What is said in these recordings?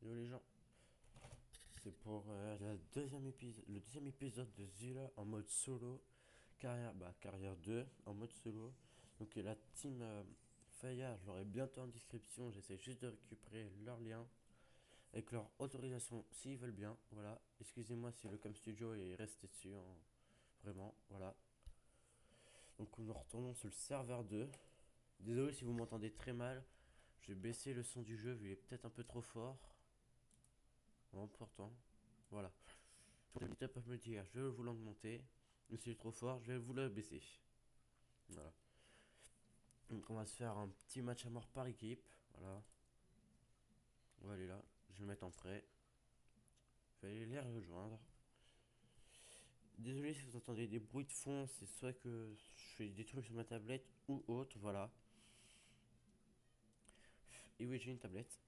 Yo les gens, c'est pour le deuxième épisode de Zula en mode solo, carrière 2 en mode solo. Donc la team Fayard, je l'aurai bientôt en description, j'essaie juste de récupérer leur lien avec leur autorisation s'ils veulent bien, voilà. Excusez-moi si le Cam Studio est resté dessus, hein. Vraiment, voilà. Donc nous retournons sur le serveur 2. Désolé si vous m'entendez très mal, je vais baisser le son du jeu vu qu'il est peut-être un peu trop fort. Bon, pourtant, voilà. N'hésitez pas à me dire, je vais vous l'augmenter. Mais si c'est trop fort, je vais vous le baisser. Voilà. Donc on va se faire un petit match à mort par équipe. Voilà. On va aller là. Je vais le mettre en prêt. Je vais aller les rejoindre. Désolé si vous entendez des bruits de fond, c'est soit que je fais des trucs sur ma tablette ou autre, voilà. Et oui, j'ai une tablette.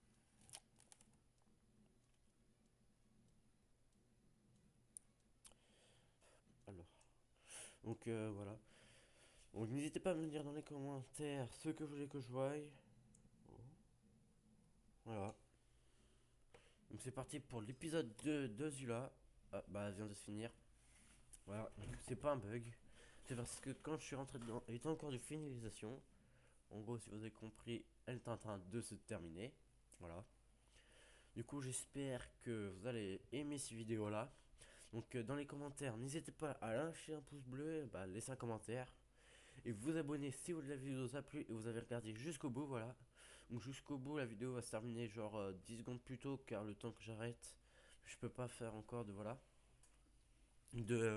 Alors. Donc voilà. Donc n'hésitez pas à me dire dans les commentaires ce que vous voulez que je voie. Voilà. Donc c'est parti pour l'épisode 2 de Zula. Ah, bah, elle vient de se finir. Voilà, c'est pas un bug. C'est parce que quand je suis rentré dedans, elle était encore de finalisation. En gros, si vous avez compris, elle est en train de se terminer. Voilà. Du coup, j'espère que vous allez aimer ces vidéos-là. Donc, dans les commentaires, n'hésitez pas à lâcher un pouce bleu, bah, laisser un commentaire. Et vous abonner si la vidéo vous a plu et vous avez regardé jusqu'au bout. Voilà. Donc, jusqu'au bout, la vidéo va se terminer genre 10 secondes plus tôt, car le temps que j'arrête, je peux pas faire encore de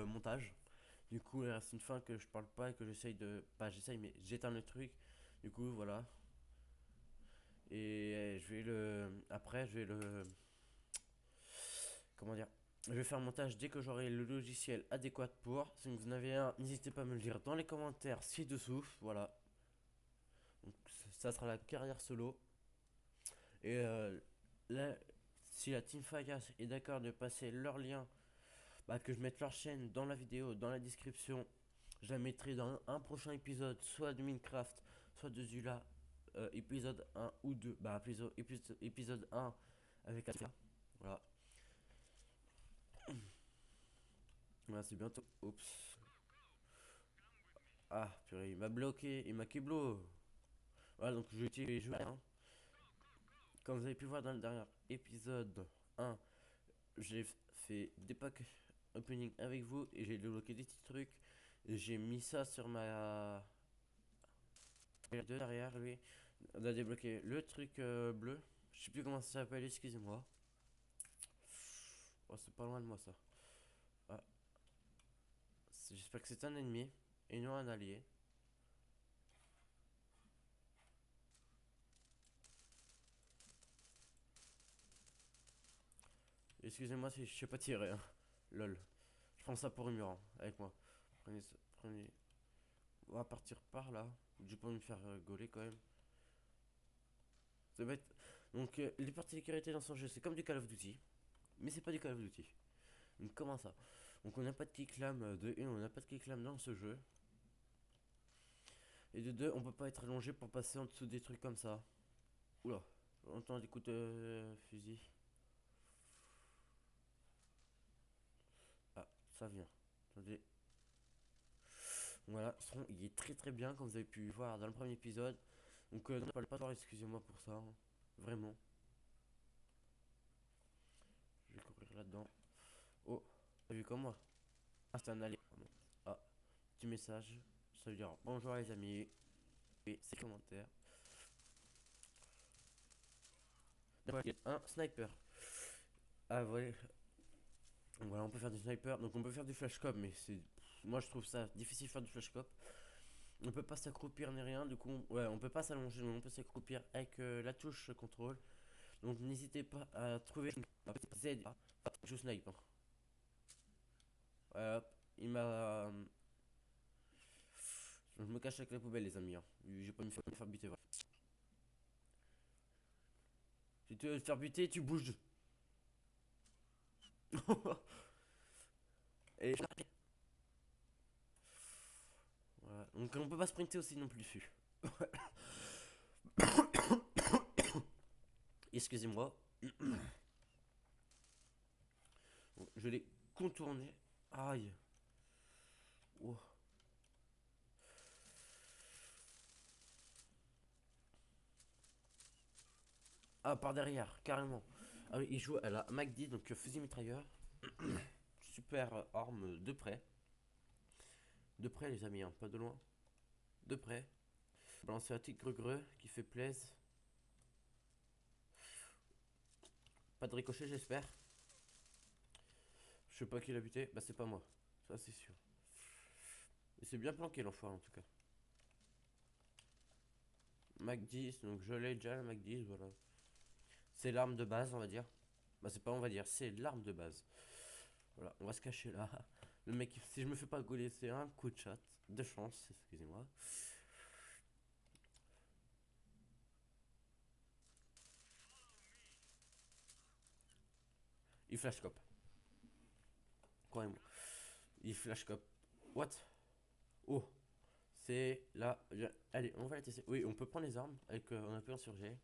montage. Du coup, il reste une fin que je parle pas et que j'essaye de. Pas j'essaye, mais j'éteins le truc. Du coup, voilà. Et je vais le. Après, je vais le. Comment dire? Je vais faire un montage dès que j'aurai le logiciel adéquat pour. Si vous en avez un, n'hésitez pas à me le dire dans les commentaires ci-dessous. Voilà. Donc, ça sera la carrière solo. Et là, si la Team Fayas est d'accord de passer leur lien, bah, que je mette leur chaîne dans la vidéo, dans la description. Je la mettrai dans un prochain épisode, soit de Minecraft, soit de Zula, épisode un ou 2. Bah, épisode 1 avec Aska. Voilà. Voilà, c'est bientôt. Oups. Ah, purée, il m'a bloqué, il m'a keblo. Voilà, donc je vais utiliser les joueurs, hein. Comme vous avez pu voir dans le dernier épisode 1, j'ai fait des packs opening avec vous et j'ai débloqué des petits trucs. Et j'ai mis ça sur ma. Derrière lui, on a débloqué le truc bleu. Je sais plus comment ça s'appelle, excusez-moi. Oh, c'est pas loin de moi ça. Ah, j'espère que c'est un ennemi et non un allié. Excusez-moi si je sais pas tirer, hein. Lol. Je prends ça pour une mur, hein, avec moi. Prenez ça, prenez. On va partir par là. Je peux me faire gauler quand même. Ça va être. Donc, les particularités dans son jeu, c'est comme du Call of Duty. Mais c'est pas du Call of Duty. Donc, comment ça? Donc, on n'a pas de kicklam de 1, on n'a pas de kicklam dans ce jeu. Et de deux, on peut pas être allongé pour passer en dessous des trucs comme ça. Oula, j'entends des coups de fusil. Ah, ça vient. Attendez. Voilà, son, il est très très bien, comme vous avez pu voir dans le premier épisode. Donc, non, pas voir, excusez-moi pour ça, hein. Vraiment. Je vais courir là-dedans. Oh, t'as vu comme moi? Ah, c'est un allié. Ah, petit message. Ça veut dire bonjour les amis. Et c'est commentaire. D'accord, un sniper. Ah, ouais. Voilà, on peut faire du sniper. Donc, on peut faire du flashcop, mais c'est. Moi, je trouve ça difficile de faire du flashcop. On peut pas s'accroupir ni rien, du coup, ouais, on peut pas s'allonger, mais on peut s'accroupir avec la touche contrôle. Donc n'hésitez pas à trouver un petit Z. Je snipe, hein. Ouais, hop, il m'a. Je me cache avec la poubelle, les amis, hein. J'ai pas me faire buter, ouais. Si tu veux te faire buter, tu bouges. Et voilà. Donc on peut pas sprinter aussi non plus. Excusez-moi. Je l'ai contourné. Aïe. Oh. Ah, par derrière, carrément. Ah oui, il joue à la MACD, donc fusil mitrailleur. Super arme de près. De près, les amis, hein, pas de loin. De près. Balancer un tigre greux qui fait plaise. Pas de ricochet, j'espère. Je sais pas qui l'a buté. Bah, c'est pas moi. Ça, c'est sûr. Et c'est bien planqué, l'enfoiré, en tout cas. Mac 10, donc je l'ai déjà, le Mac 10, voilà. C'est l'arme de base, on va dire. Bah, c'est pas on va dire, c'est l'arme de base. Voilà, on va se cacher là. Le mec, si je me fais pas gauler, c'est un coup de chat. De chance, excusez-moi. Il flash cop. Croyez-moi. Il flash cop. What? Oh, c'est là. Allez, on va la tester. Oui, on peut prendre les armes avec on a pu insurger.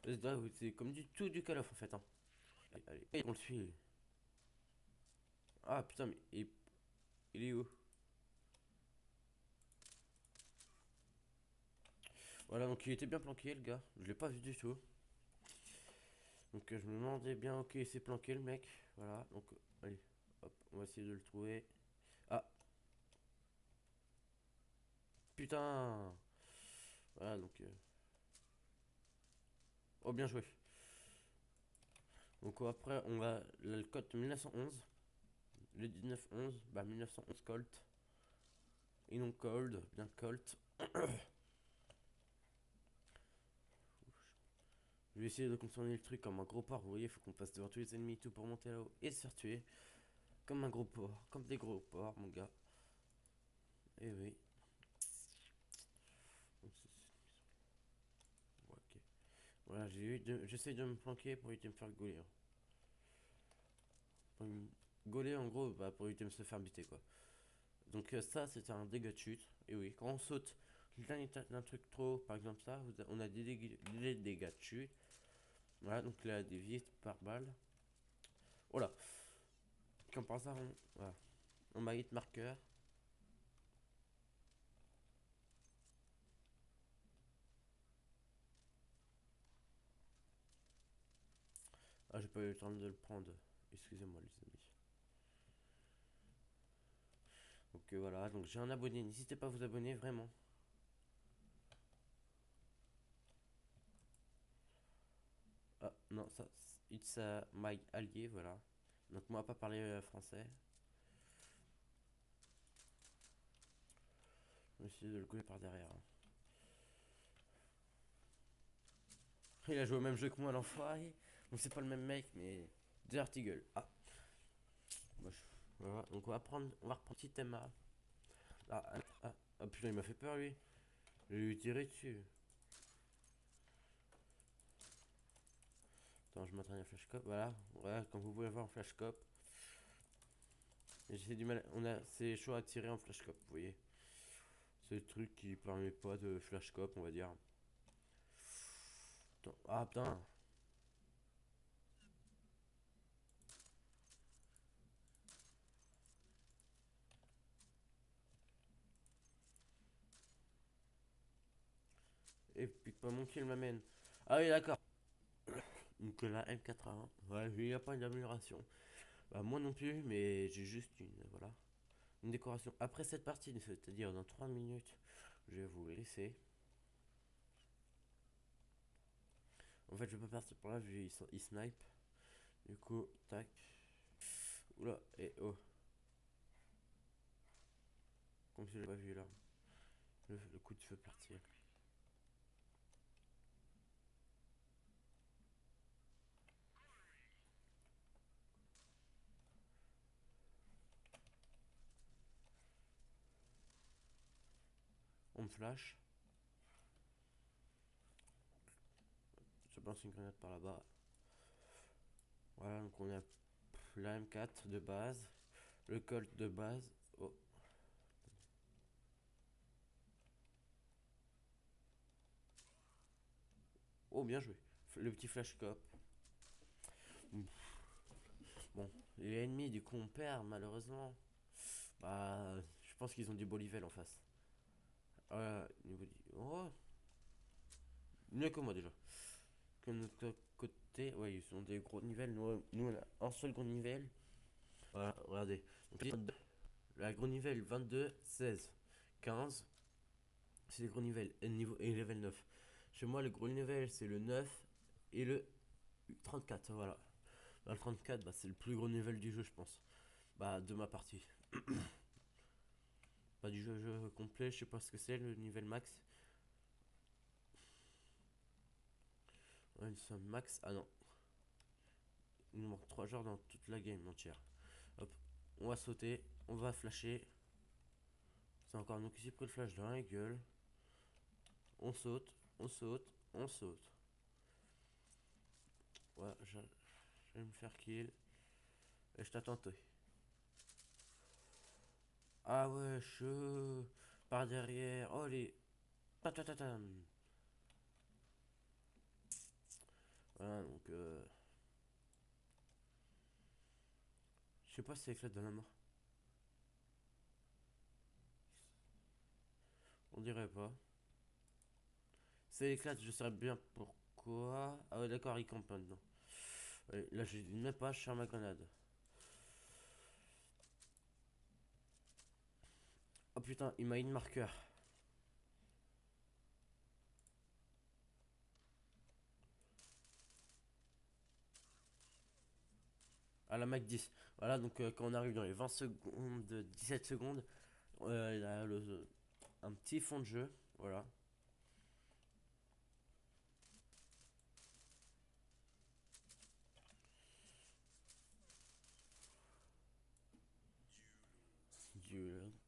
C'est comme du tout du Call of en fait. Hein. Allez, on le suit. Ah putain, mais il est où? Voilà, donc il était bien planqué le gars. Je l'ai pas vu du tout. Donc je me demandais bien, ok, il s'est planqué le mec. Voilà, donc allez, hop, on va essayer de le trouver. Ah, putain! Voilà, donc. Oh, bien joué. Donc après, on va. Le code 1911. Le 1911, bah 1911 Colt. Et non Cold, bien Colt. Je vais essayer de contourner le truc comme un gros porc. Vous voyez, il faut qu'on passe devant tous les ennemis, tout pour monter là-haut et se faire tuer. Comme un gros porc, comme des gros porcs, mon gars. Et oui. Ok. Voilà, j'essaie de me planquer pour éviter de me faire gauler. Hein. Pour me gauler, en gros, bah, pour éviter de se faire buter, quoi. Donc ça, c'est un dégât de chute. Et oui, quand on saute d'un truc trop, par exemple ça, on a des dégâts de chute. Voilà, donc là, des visites par balle. Voilà. Comme par hasard, voilà. On m'a hit marqueur. Ah, j'ai pas eu le temps de le prendre. Excusez-moi, les amis. Donc voilà, donc j'ai un abonné. N'hésitez pas à vous abonner, vraiment. Ah, non, ça, it's my allié, voilà. Donc moi, pas parler français. Je vais essayer de le couler par derrière. Hein. Il a joué au même jeu que moi, l'enfoiré. Donc c'est pas le même mec, mais Dirty Eagle. Ah, moche. Voilà, donc on va reprendre petit thème. Ah, putain, il m'a fait peur lui. Je vais lui tirer dessus. Attends, je m'entraîne à flash cop. Voilà, voilà, comme vous pouvez voir en flash cop. J'ai du mal. C'est chaud à tirer en flash cop, vous voyez. C'est le truc qui permet pas de flash cop, on va dire. Attends, ah putain. Et puis pas mon kill m'amène. Ah oui, d'accord. Donc la M80. Ouais, il n'y a pas d'amélioration. Bah, moi non plus, mais j'ai juste voilà, une décoration. Après cette partie, c'est-à-dire dans 3 minutes, je vais vous laisser. En fait, je peux partir pour là, vu qu'ils snipe. Du coup, tac. Oula, et oh. Comme si je l'ai pas vu là. Le coup de feu partir. On me flash. Je pense une grenade par là-bas. Voilà, donc on a la M4 de base. Le Colt de base. Oh. Oh, bien joué. Le petit flash cop. Bon, les ennemis, du coup, on perd, malheureusement. Bah, je pense qu'ils ont du beau level en face. Oh, mieux que moi déjà. Que notre côté, ouais, ils ont des gros nivels. Nous, on a un seul gros niveau. Voilà, regardez. Donc, la gros niveau 22, 16, 15. C'est les gros niveaux et level 9. Chez moi, le gros niveau, c'est le 9 et le 34. Voilà. Bah, le 34, bah, c'est le plus gros niveau du jeu, je pense. Bah, de ma partie. Pas du jeu complet, je sais pas ce que c'est, le niveau max. Ouais, nous sommes max. Ah non. Il nous manque 3 joueurs dans toute la game entière. Hop. On va sauter. On va flasher. C'est encore nous qui s'y pris le flash dans la gueule. On saute. On saute. On saute. Ouais, j'allais me faire kill. Et je t'attends, toi. Ah ouais, je par derrière. Oh les. Tatatatam. Voilà, donc je sais pas si c'est éclate de la mort. On dirait pas. C'est éclate, je sais bien pourquoi. Ah ouais, d'accord, il campe maintenant. Ouais, là, j'ai même pas cher ma grenade. Oh putain, il m'a une marqueur. À la Mac 10. Voilà, donc quand on arrive dans les 20 secondes, 17 secondes, il a un petit fond de jeu. Voilà.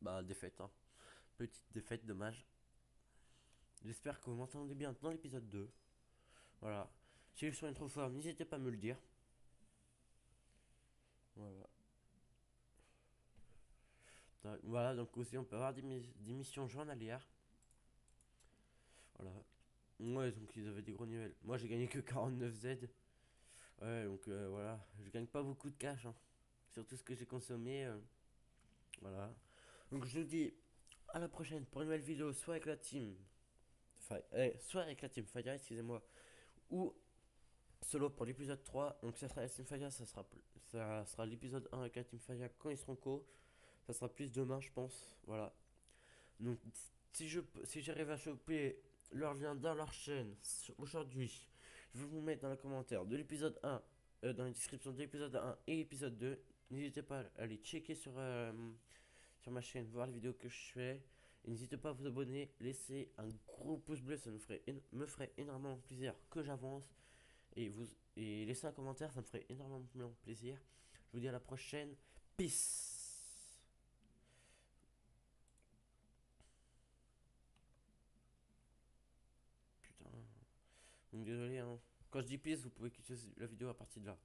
Bah, défaite, hein. Petite défaite, dommage. J'espère que vous m'entendez bien dans l'épisode 2. Voilà. Si je suis trop fort, n'hésitez pas à me le dire. Voilà. Voilà, donc aussi on peut avoir des missions journalières. Voilà. Ouais, donc ils avaient des gros niveaux. Moi j'ai gagné que 49 Z. Ouais, donc voilà. Je gagne pas beaucoup de cash, hein. Sur tout ce que j'ai consommé. Voilà. Donc je vous dis à la prochaine pour une nouvelle vidéo, soit avec la team. Soit avec la team Fire, excusez-moi. Ou solo pour l'épisode 3. Donc ça sera la team Fire, ça sera l'épisode 1 avec la team Fire quand ils seront co. Ça sera plus demain, je pense. Voilà. Donc, si j'arrive à choper leur lien dans leur chaîne aujourd'hui, je vais vous mettre dans les commentaires de l'épisode 1, dans la description de l'épisode 1 et l'épisode 2. N'hésitez pas à aller checker sur ma chaîne, voir les vidéos que je fais. Et n'hésitez pas à vous abonner, laissez un gros pouce bleu, ça me ferait énormément plaisir que j'avance. Et, et laissez un commentaire, ça me ferait énormément plaisir. Je vous dis à la prochaine. Peace. Putain. Donc désolé, hein. Quand je dis peace, vous pouvez quitter la vidéo à partir de là.